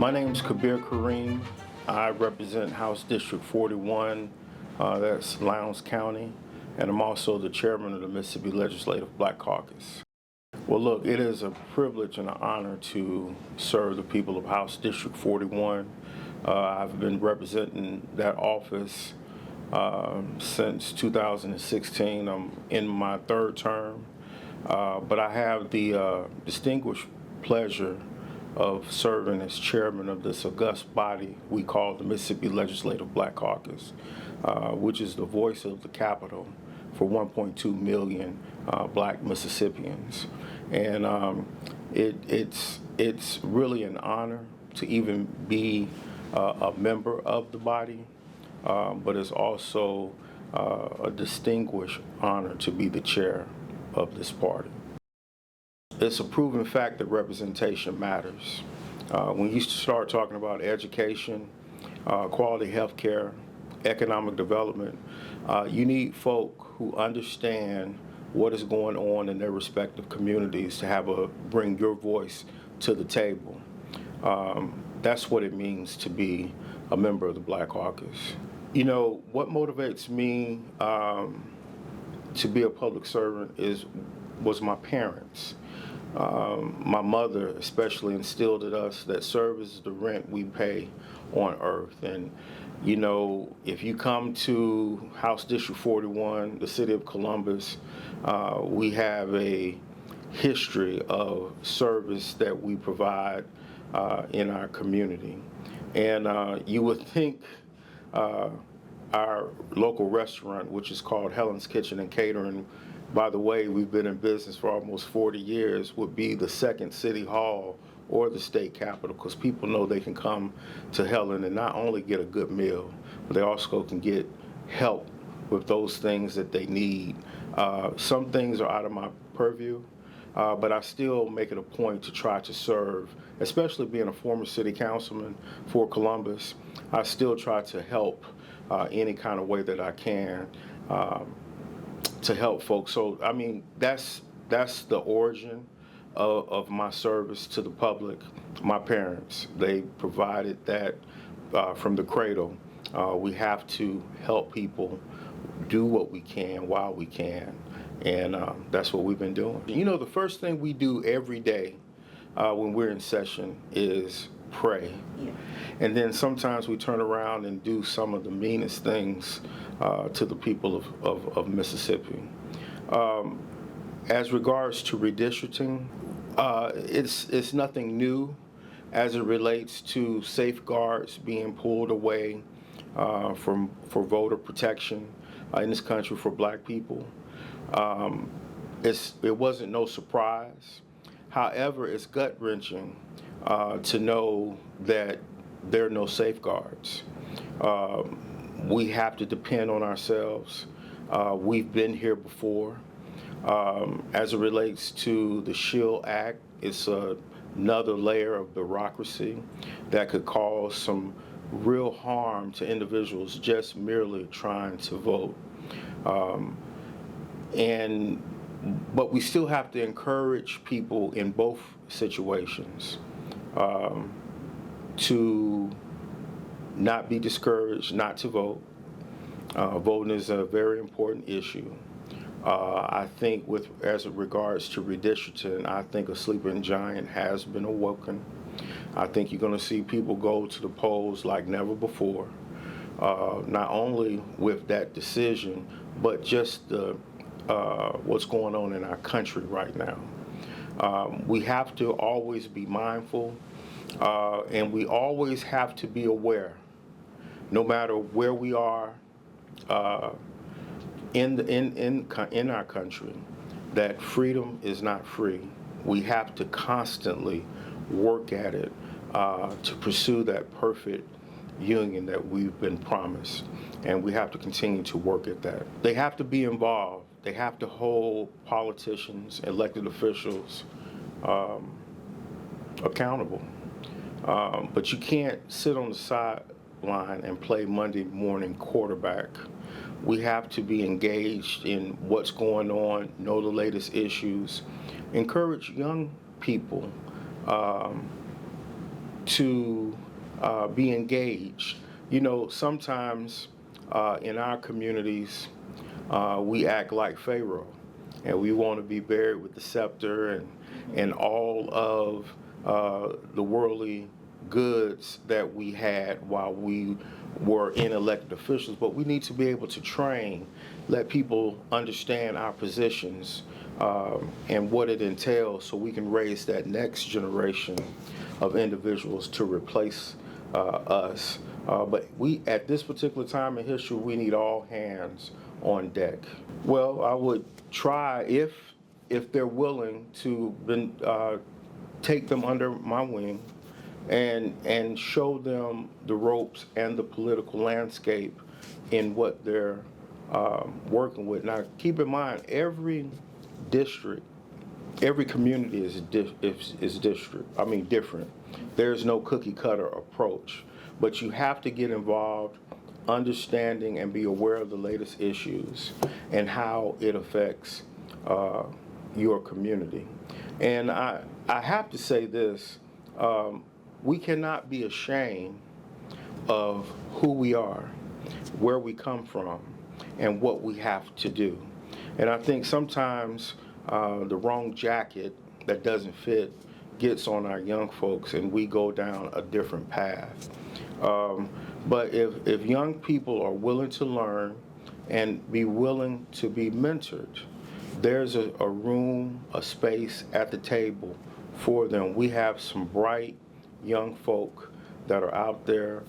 My name is Kabir Karriem. I represent House District 41, that's Lowndes County, and I'm also the chairman of the Mississippi Legislative Black Caucus. Well, look, it is a privilege and an honor to serve the people of House District 41. I've been representing that office since 2016. I'm in my third term, but I have the distinguished pleasure of serving as chairman of this august body we call the Mississippi Legislative Black Caucus, which is the voice of the capital for 1.2 million black Mississippians. And it's really an honor to even be a member of the body, but it's also a distinguished honor to be the chair of this party. It's a proven fact that representation matters. When you start talking about education, quality health care, economic development, you need folk who understand what is going on in their respective communities to bring your voice to the table. That's what it means to be a member of the Black Caucus. You know, what motivates me to be a public servant was my parents. My mother especially instilled in us that service is the rent we pay on earth. And, you know, if you come to House District 41, the city of Columbus, we have a history of service that we provide in our community. And you would think our local restaurant, which is called Helen's Kitchen and Catering, by the way, we've been in business for almost 40 years, would be the second city hall or the state capitol, because people know they can come to Helen and not only get a good meal, but they also can get help with those things that they need. Some things are out of my purview, but I still make it a point to try to serve, especially being a former city councilman for Columbus. I still try to help any kind of way that I can to help folks. So, I mean, that's the origin of my service to the public. My parents, they provided that from the cradle. We have to help people do what we can while we can, and that's what we've been doing. You know, the first thing we do every day when we're in session is pray. Yeah. And then sometimes we turn around and do some of the meanest things to the people of Mississippi. As regards to redistricting, it's nothing new as it relates to safeguards being pulled away for voter protection in this country for black people. It wasn't no surprise. However, it's gut-wrenching to know that there are no safeguards. We have to depend on ourselves. We've been here before. As it relates to the SHIELD Act, it's another layer of bureaucracy that could cause some real harm to individuals just merely trying to vote. But we still have to encourage people in both situations to not be discouraged, not to vote. Voting is a very important issue. I think as it regards to redistricting, I think a sleeping giant has been awoken. I think you're going to see people go to the polls like never before, not only with that decision, but just what's going on in our country right now. We have to always be mindful, and we always have to be aware, no matter where we are in our country, that freedom is not free. We have to constantly work at it to pursue that perfect union that we've been promised, and we have to continue to work at that. They have to be involved. They have to hold politicians, elected officials accountable. But you can't sit on the sideline and play Monday morning quarterback. We have to be engaged in what's going on, know the latest issues, encourage young people to be engaged. You know, sometimes in our communities, we act like Pharaoh, and we want to be buried with the scepter and all of the worldly goods that we had while we were in elected officials. But we need to be able to train, let people understand our positions and what it entails, so we can raise that next generation of individuals to replace us. But we, at this particular time in history, we need all hands on deck. Well, I would try, if they're willing, to take them under my wing and show them the ropes and the political landscape in what they're working with. Now, keep in mind, every district, every community is different. There's no cookie cutter approach, but you have to get involved, understanding and be aware of the latest issues and how it affects your community. And I have to say this, we cannot be ashamed of who we are, where we come from, and what we have to do. And I think sometimes the wrong jacket that doesn't fit gets on our young folks, and we go down a different path. But if young people are willing to learn and be willing to be mentored, there's a room, a space at the table for them. We have some bright young folk that are out there,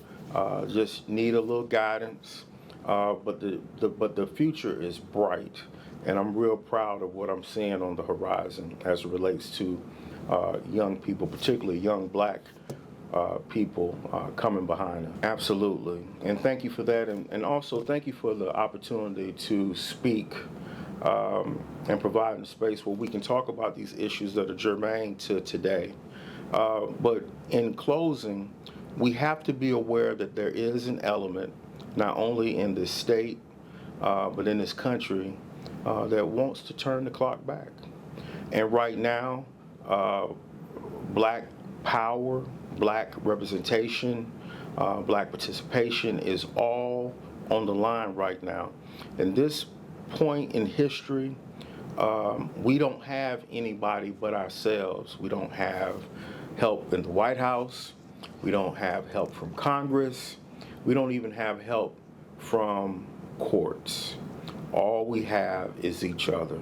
just need a little guidance, but the future is bright, and I'm real proud of what I'm seeing on the horizon as it relates to young people, particularly young black people coming behind them. Absolutely, and thank you for that, and also thank you for the opportunity to speak and provide a space where we can talk about these issues that are germane to today. But in closing, we have to be aware that there is an element, not only in this state, but in this country, that wants to turn the clock back. And right now, black power, black representation, black participation is all on the line right now. And this point in history, we don't have anybody but ourselves. We don't have help in the White House. We don't have help from Congress. We don't even have help from courts. All we have is each other.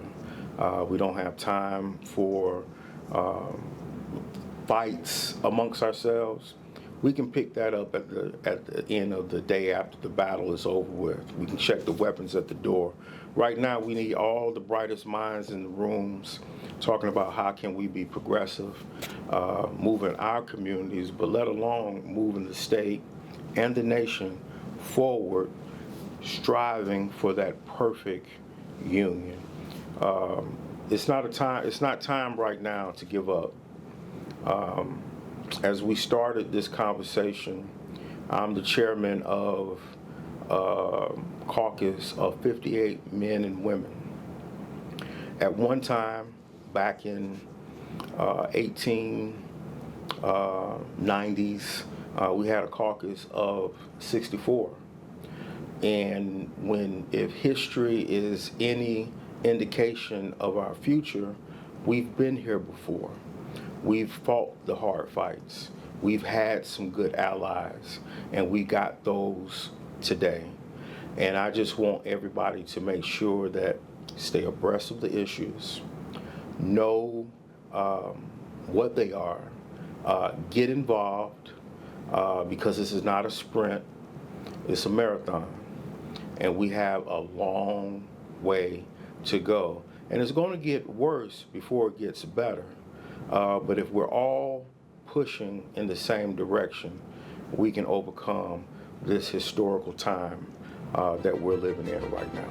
We don't have time for fights amongst ourselves. We can pick that up at the end of the day after the battle is over with. We can check the weapons at the door. Right now, we need all the brightest minds in the rooms talking about how can we be progressive, moving our communities, but let alone moving the state and the nation forward, striving for that perfect union. It's not time right now to give up. As we started this conversation, I'm the chairman of a caucus of 58 men and women. At one time, back in 1890s, we had a caucus of 64. And if history is any indication of our future, we've been here before. We've fought the hard fights. We've had some good allies, and we got those today. And I just want everybody to make sure that stay abreast of the issues, know what they are, get involved, because this is not a sprint, it's a marathon. And we have a long way to go. And it's going to get worse before it gets better. But if we're all pushing in the same direction, we can overcome this historical time that we're living in right now.